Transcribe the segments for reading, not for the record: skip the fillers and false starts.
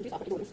Hindi sa apat siguro.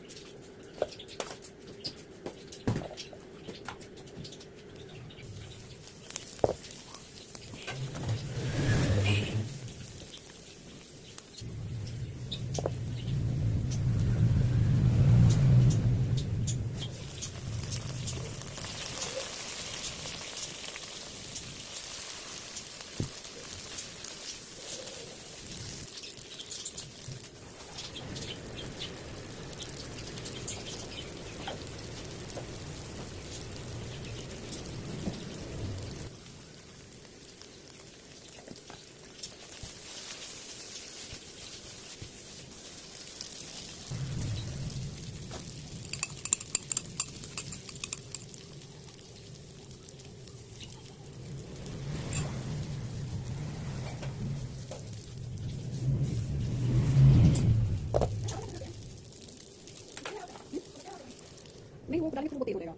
May huwag dali kung buti ko dito.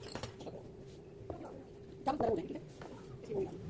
Dapat na rin. Kasi mo yan.